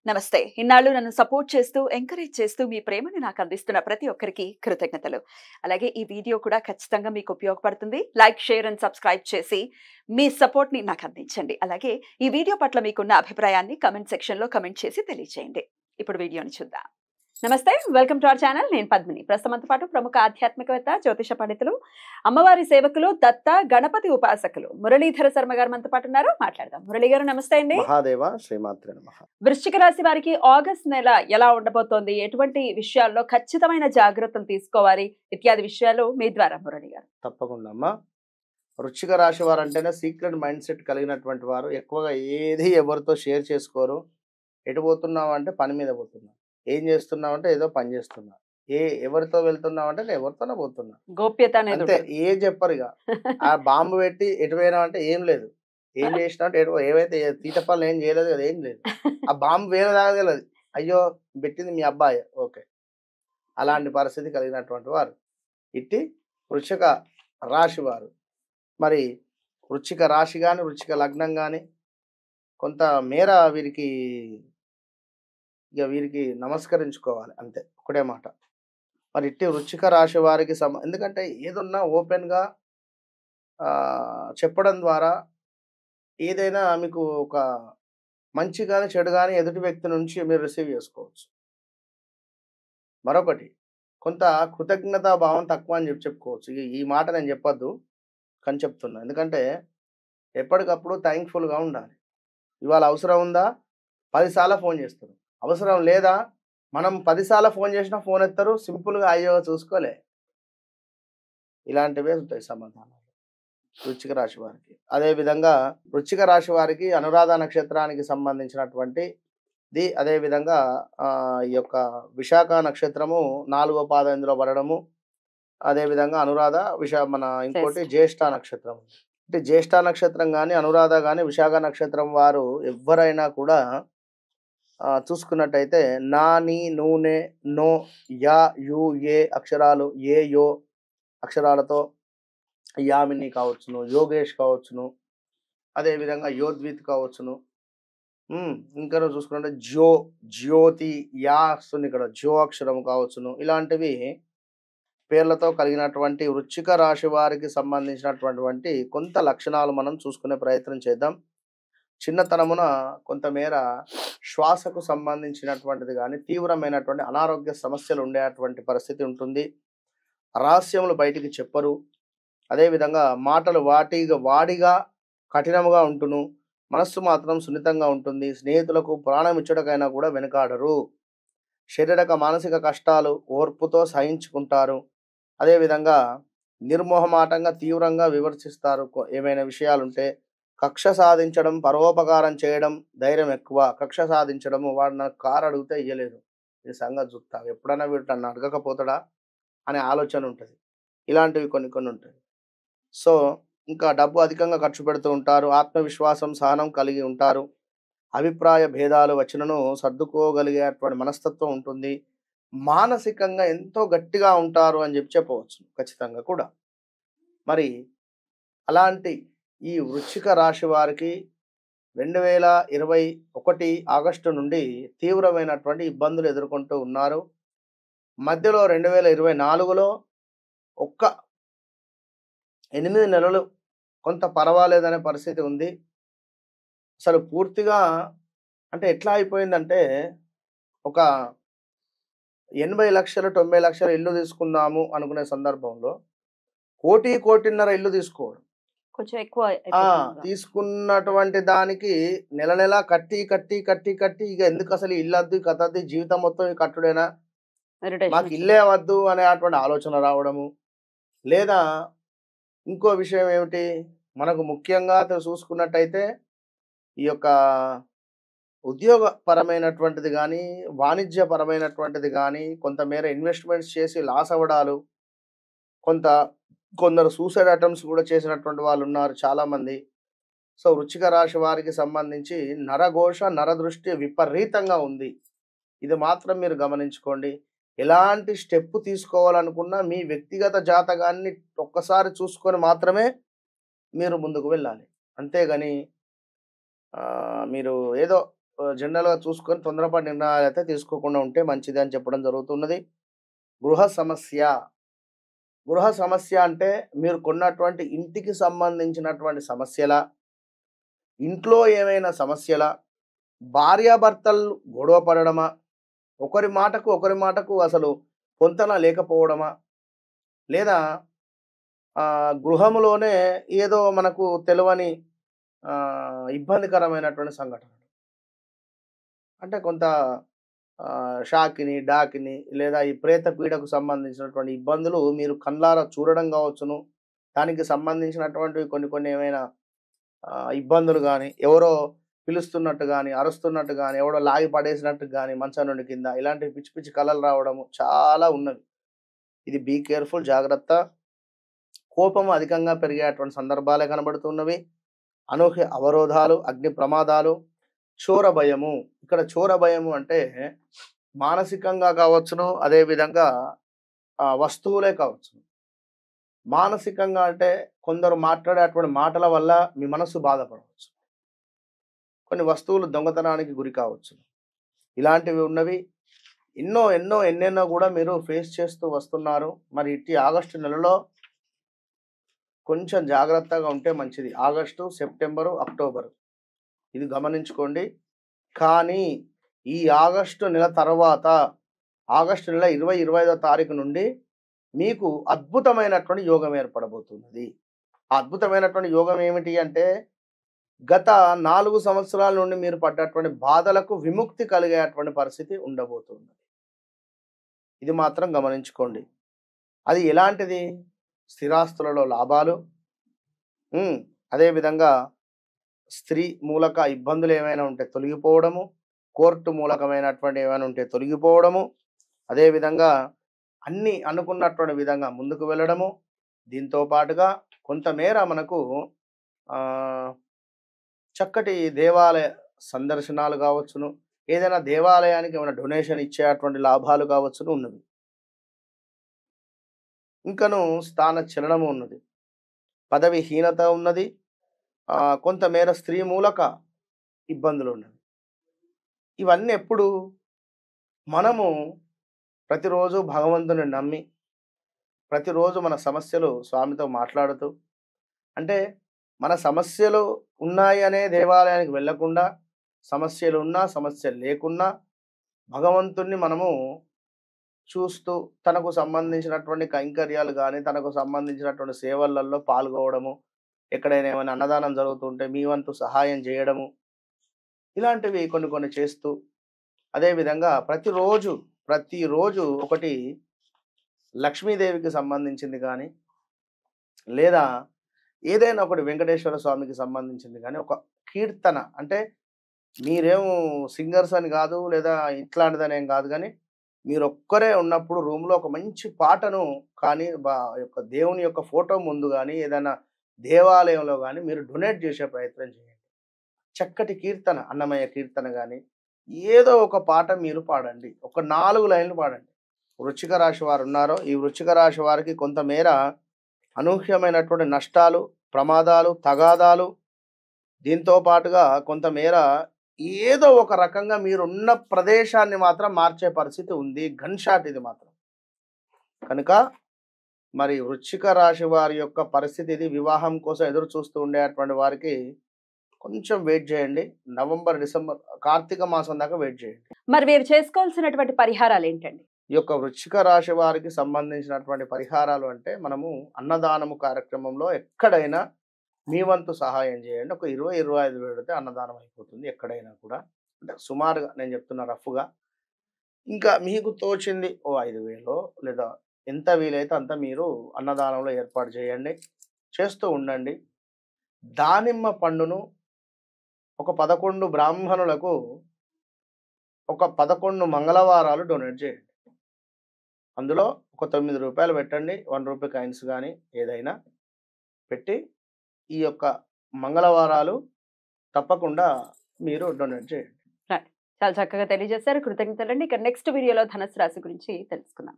నమస్తే. ఇన్నాళ్ళు నన్ను సపోర్ట్ చేస్తూ, ఎంకరేజ్ చేస్తూ మీ ప్రేమని నాకు అందిస్తున్న ప్రతి ఒక్కరికి కృతజ్ఞతలు. అలాగే ఈ వీడియో కూడా ఖచ్చితంగా మీకు ఉపయోగపడుతుంది. లైక్, షేర్ అండ్ సబ్స్క్రైబ్ చేసి మీ సపోర్ట్‌ని నాకు అందించండి. అలాగే ఈ వీడియో పట్ల మీకున్న అభిప్రాయాన్ని కామెంట్ సెక్షన్‌లో కామెంట్ చేసి తెలియజేయండి. ఇప్పుడు వీడియోని చూద్దాం. నమస్తే. Welcome to our channel. నేను పద్మిని. ప్రస్తుతంతో పాటు ప్రముఖ ఆధ్యాత్మికవేత్త, జ్యోతిష పండితులు, అమ్మవారి సేవకులు, దత్త, గణపతి ఉపాసకులు మురళీధర శర్మ గారు మనతో పాటు ఉన్నారు. మాట్లాడదాం. మురళి గారు నమస్తే అండి. మహాదేవ శ్రీమాత్రే నమః. వృశ్చిక రాశి వారికి ఆగస్ట్ నెల ఎలా ఉండబోతోంది? ఎటువంటి విషయాల్లో ఖచ్చితమైన జాగ్రత్తలు తీసుకోవాలి? ఇత్యాది విషయాలు మీ ద్వారా మురళి గారు. తప్పకుండా అమ్మా. వృశ్చిక రాశి వారు అంటేనే సీక్రెట్ మైండ్ సెట్ కలిగినటువంటి వారు. ఎక్కువగా ఏది ఎవరితో షేర్ చేసుకోరు. ఎటు పోతున్నావు అంటే పని మీద పోతున్నా, ఏం చేస్తున్నావు అంటే ఏదో పని చేస్తున్నా, ఎవరితో వెళ్తున్నావు అంటే నేను ఎవరితోనే పోతున్నా, గోప్యత అనేది అంతే. ఉండదు. ఏం చెప్పరు ఇక. ఆ బాంబు పెట్టి ఎటు పోయినావు అంటే ఏం లేదు, ఏం చేసినా అంటే ఏవైతే తీట పనులు ఏం చేయలేదు కదా, ఏం లేదు. ఆ బాంబు వేరే దాకా తెలియదు. అయ్యో పెట్టింది మీ అబ్బాయి, ఓకే. అలాంటి పరిస్థితి కలిగినటువంటి వారు ఇట్టి వృశ్చిక రాశి వారు. మరి వృశ్చిక రాశి కానీ వృశ్చిక లగ్నం కానీ కొంత మేర వీరికి నమస్కరించుకోవాలి, అంతే. ఒకటే మాట. మరి ఇట్టి వృశ్చిక రాశి వారికి ఎందుకంటే ఏదున్నా ఓపెన్గా చెప్పడం ద్వారా ఏదైనా మీకు ఒక మంచి కానీ చెడు కానీ ఎదుటి వ్యక్తి నుంచి మీరు రిసీవ్ చేసుకోవచ్చు. మరొకటి, కొంత కృతజ్ఞతా భావం తక్కువ అని చెప్పుకోవచ్చు. ఈ మాట నేను చెప్పొద్దు కానీ చెప్తున్నా. ఎందుకంటే ఎప్పటికప్పుడు థ్యాంక్ఫుల్గా ఉండాలి. ఇవాళ అవసరం ఉందా 10 సార్లు ఫోన్ చేస్తారు, అవసరం లేదా మనం 10 సార్లు ఫోన్ చేసినా ఫోన్ ఎత్తారు, సింపుల్గా అయ్యో చూసుకోలే. ఇలాంటివే ఉంటాయి సమాధానాలు వృశ్చిక రాశి వారికి. అదేవిధంగా వృశ్చిక రాశి వారికి అనురాధ నక్షత్రానికి సంబంధించినటువంటి అదేవిధంగా ఈ యొక్క విశాఖ నక్షత్రము 4వ పాదం ఇందులో పడడము, అదేవిధంగా అనురాధ మన ఇంకోటి జ్యేష్ఠ నక్షత్రం. అంటే జ్యేష్ఠ నక్షత్రం కానీ అనురాధ కానీ విశాఖ నక్షత్రం వారు ఎవరైనా కూడా చూసుకున్నట్టయితే నా, నీ, నూనె, నో, యా, యు, ఏ అక్షరాలు, ఏ, యో అక్షరాలతో యామిని కావచ్చును, యోగేష్ కావచ్చును, అదేవిధంగా యోద్విత్ కావచ్చును. ఇంకా చూసుకున్నట్టే జ్యోతి, యా వస్తుంది ఇక్కడ, జో అక్షరం కావచ్చును. ఇలాంటివి పేర్లతో కలిగినటువంటి వృశ్చిక రాశి వారికి సంబంధించినటువంటి కొంత లక్షణాలు మనం చూసుకునే ప్రయత్నం చేద్దాం. చిన్నతనమున కొంతమేర శ్వాసకు సంబంధించినటువంటిది కానీ తీవ్రమైనటువంటి అనారోగ్య సమస్యలు ఉండేటువంటి పరిస్థితి ఉంటుంది. రహస్యములు బయటికి చెప్పరు. అదేవిధంగా మాటలు వాడిగా కఠినముగా ఉంటును, మనస్సు మాత్రం సున్నితంగా ఉంటుంది. స్నేహితులకు ప్రాణం ఇచ్చటకైనా కూడా వెనుకాడరు. శారీరక మానసిక కష్టాలు ఓర్పుతో సహించుకుంటారు. అదేవిధంగా నిర్మోహమాటంగా తీవ్రంగా విమర్శిస్తారు. ఏమైనా విషయాలుంటే కక్ష సాధించడం, పరోపకారం చేయడం, ధైర్యం ఎక్కువ. కక్ష సాధించడము, వాడు నాకు కారు అడిగితే ఇయ్యలేదు, ఈ సంగతి చూస్తా, ఎప్పుడైనా వీడు నన్ను అడగకపోతాడా అనే ఆలోచన ఉంటుంది. ఇలాంటివి కొన్ని ఉంటాయి. సో ఇంకా డబ్బు అధికంగా ఖర్చు పెడుతూ ఉంటారు. ఆత్మవిశ్వాసం, సహనం కలిగి ఉంటారు. అభిప్రాయ భేదాలు వచ్చినను సర్దుకోగలిగేటువంటి మనస్తత్వం ఉంటుంది. మానసికంగా ఎంతో గట్టిగా ఉంటారు అని చెప్పవచ్చు ఖచ్చితంగా కూడా. మరి అలాంటి ఈ వృశ్చిక రాశి వారికి 2021 ఆగస్టు నుండి తీవ్రమైనటువంటి ఇబ్బందులు ఎదుర్కొంటూ ఉన్నారు. మధ్యలో 2024లో ఒక్క 8 నెలలు కొంత పర్వాలేదనే పరిస్థితి ఉంది. అసలు పూర్తిగా అంటే ఎట్లా అయిపోయిందంటే, ఒక 80 లక్షలు 90 లక్షల ఇల్లు తీసుకుందాము అనుకునే సందర్భంలో 1,00,00,000 ఇల్లు తీసుకోవడం, కొంచెం ఎక్కువ తీసుకున్నటువంటి దానికి నెల కట్టి ఇక ఎందుకు అసలు ఇల్లు వద్దు, కథ జీవితం మొత్తం కట్టుడేనా, మాకు ఇల్లే వద్దు అనేటువంటి ఆలోచన రావడము. లేదా ఇంకో విషయం ఏమిటి, మనకు ముఖ్యంగా చూసుకున్నట్టయితే ఈ యొక్క ఉద్యోగపరమైనటువంటిది కానీ వాణిజ్యపరమైనటువంటిది కానీ కొంతమేర ఇన్వెస్ట్మెంట్స్ చేసి లాస్ అవ్వడాలు, కొందరు సూసైడ్ అటెంప్ట్స్ కూడా చేసినటువంటి వాళ్ళు ఉన్నారు చాలామంది. సో వృశ్చిక రాశి వారికి సంబంధించి నరఘోష, నరదృష్టి విపరీతంగా ఉంది. ఇది మాత్రం మీరు గమనించుకోండి. ఎలాంటి స్టెప్ తీసుకోవాలనుకున్నా మీ వ్యక్తిగత జాతకాన్ని ఒక్కసారి చూసుకొని మాత్రమే మీరు ముందుకు వెళ్ళాలి. అంతేగాని మీరు ఏదో జనరల్‌గా చూసుకొని తొందరపాటు నిర్ణయాలైతే తీసుకోకుండా ఉంటే మంచిది అని చెప్పడం జరుగుతున్నది. గృహ సమస్య. గృహ సమస్య అంటే మీరు కొన్నటువంటి ఇంటికి సంబంధించినటువంటి సమస్యలా? ఇంట్లో ఏమైనా సమస్యలా? భార్యాభర్తలు గొడవ పడడమా? ఒకరి మాటకు అసలు పొంతన లేకపోవడమా? లేదా గృహంలోనే ఏదో మనకు తెలవని ఇబ్బందికరమైనటువంటి సంఘటనలు. అంటే కొంత షాకిని, డాకిని లేదా ఈ ప్రేత పీడకు సంబంధించినటువంటి ఇబ్బందులు మీరు కళ్ళారా చూడడం కావచ్చును. దానికి సంబంధించినటువంటివి కొన్ని ఏమైనా ఇబ్బందులు గాని, ఎవరో పిలుస్తున్నట్టు గాని, అరుస్తున్నట్టు గాని, ఎవడో లాగి పడేసినట్టు గాని మంచం నుండి కింద ఇలాంటి పిచ్చి పిచ్చి కలలు రావడము చాలా ఉన్నవి. ఇది బీ కేర్‌ఫుల్, జాగ్రత్త. కోపం అధికంగా పెరిగేటువంటి సందర్భాలే కనబడుతున్నవి. అనూహ్య అవరోధాలు, అగ్ని ప్రమాదాలు, చోర భయము. ఇక్కడ చోర భయము అంటే మానసికంగా కావచ్చును, అదేవిధంగా వస్తువులే కావచ్చును. మానసికంగా అంటే కొందరు మాట్లాడేటువంటి మాటల వల్ల మీ మనస్సు బాధపడవచ్చు. కొన్ని వస్తువులు దొంగతనానికి గురి కావచ్చు. ఇలాంటివి ఉన్నవి. ఎన్నెన్నో కూడా మీరు ఫేస్ చేస్తూ వస్తున్నారు. మరి ఇట్టి ఆగస్టు నెలలో కొంచెం జాగ్రత్తగా ఉంటే మంచిది. ఆగస్టు, సెప్టెంబరు, అక్టోబరు ఇది గమనించుకోండి. కానీ ఈ ఆగస్టు నెల తర్వాత ఆగస్టు నెల 25వ తారీఖు నుండి మీకు అద్భుతమైనటువంటి యోగం ఏర్పడబోతున్నది. ఆ అద్భుతమైనటువంటి యోగం ఏమిటి అంటే గత 4 సంవత్సరాల నుండి మీరు పడ్డటువంటి బాధలకు విముక్తి కలిగేటువంటి పరిస్థితి ఉండబోతున్నది. ఇది మాత్రం గమనించుకోండి. అది ఎలాంటిది? స్థిరాస్తులలో లాభాలు, అదేవిధంగా స్త్రీ మూలక ఇబ్బందులు ఏమైనా ఉంటే తొలగిపోవడము, కోర్టు మూలకమైనటువంటి ఏమైనా ఉంటే తొలగిపోవడము, అదేవిధంగా అన్నీ అనుకున్నటువంటి విధంగా ముందుకు వెళ్ళడము. దీంతో పాటుగా కొంతమేర మనకు చక్కటి దేవాలయ సందర్శనాలు కావచ్చును, ఏదైనా దేవాలయానికి ఏమైనా డొనేషన్ ఇచ్చేటువంటి లాభాలు కావచ్చును ఉన్నవి. ఇంకను స్థాన చలనము ఉన్నది, పదవిహీనత ఉన్నది, కొంతమేర స్త్రీ మూలక ఇబ్బందులు ఉన్నవి. ఇవన్నీ ఎప్పుడు మనము ప్రతిరోజు భగవంతుని నమ్మి ప్రతిరోజు మన సమస్యలు స్వామితో మాట్లాడుతూ, అంటే మన సమస్యలు ఉన్నాయి అనే దేవాలయానికి వెళ్ళకుండా సమస్యలు ఉన్నా సమస్యలు లేకున్నా భగవంతుణ్ణి మనము చూస్తూ తనకు సంబంధించినటువంటి కైంకర్యాలు కానీ తనకు సంబంధించినటువంటి సేవలలో పాల్గొవడము, ఎక్కడైనా ఏమైనా అన్నదానం జరుగుతుంటే మీ వంతు సహాయం చేయడము, ఇలాంటివి కొన్ని చేస్తూ అదేవిధంగా ప్రతిరోజు ఒకటి లక్ష్మీదేవికి సంబంధించింది కానీ లేదా ఏదైనా ఒకటి వెంకటేశ్వర స్వామికి సంబంధించింది కానీ ఒక కీర్తన, అంటే మీరేమో సింగర్స్ అని కాదు లేదా ఇట్లాంటిదని ఏం కాదు, కానీ మీరు ఒక్కరే ఉన్నప్పుడు రూమ్లో ఒక మంచి పాటను కానీ యొక్క దేవుని యొక్క ఫోటో ముందు కానీ ఏదైనా దేవాలయంలో కానీ మీరు డొనేట్ చేసే ప్రయత్నం చేయండి. చక్కటి కీర్తన, అన్నమయ్య కీర్తన కానీ ఏదో ఒక పాట మీరు పాడండి. ఒక 4 లైన్లు పాడండి. వృశ్చిక రాశి వారు ఉన్నారో ఈ వృశ్చిక రాశి వారికి కొంతమేర అనూహ్యమైనటువంటి నష్టాలు, ప్రమాదాలు, తగాదాలు, దీంతో పాటుగా కొంతమేర ఏదో ఒక రకంగా మీరున్న ప్రదేశాన్ని మాత్రం మార్చే పరిస్థితి ఉంది. గన్ షాట్ ఇది మాత్రం. కనుక మరి వృశ్చిక రాశి వారి యొక్క పరిస్థితి ఇది. వివాహం కోసం ఎదురు చూస్తూ ఉండేటువంటి వారికి కొంచెం వెయిట్ చేయండి. నవంబర్, డిసెంబర్, కార్తీక మాసం దాకా వెయిట్ చేయండి. మరి వీరు చేసుకోవాల్సినటువంటి పరిహారాలు ఏంటండి? ఈ యొక్క వృశ్చిక రాశి వారికి సంబంధించినటువంటి పరిహారాలు అంటే మనము అన్నదానము కార్యక్రమంలో ఎక్కడైనా మీ వంతు సహాయం చేయండి. ఒక 20-25 పెడితే అన్నదానం అయిపోతుంది ఎక్కడైనా కూడా. అంటే సుమారుగా నేను చెప్తున్నా రఫ్గా. ఇంకా మీకు తోచింది ఓ 5,000 లేదా ఎంత వీలైతే అంత మీరు అన్నదానంలో ఏర్పాటు చేయండి, చేస్తూ ఉండండి. దానిమ్మ పండును ఒక 11 బ్రాహ్మణులకు ఒక 11 మంగళవారాలు డొనేట్ చేయండి. అందులో ఒక ₹9 పెట్టండి, ₹1 కాయిన్స్ కానీ ఏదైనా పెట్టి ఈ యొక్క మంగళవారాలు తప్పకుండా మీరు డొనేట్ చేయండి. చాలా చక్కగా తెలియజేశారు. కృతజ్ఞతలండి. ఇక నెక్స్ట్ వీడియోలో ధనుసు రాశి గురించి తెలుసుకుందాం.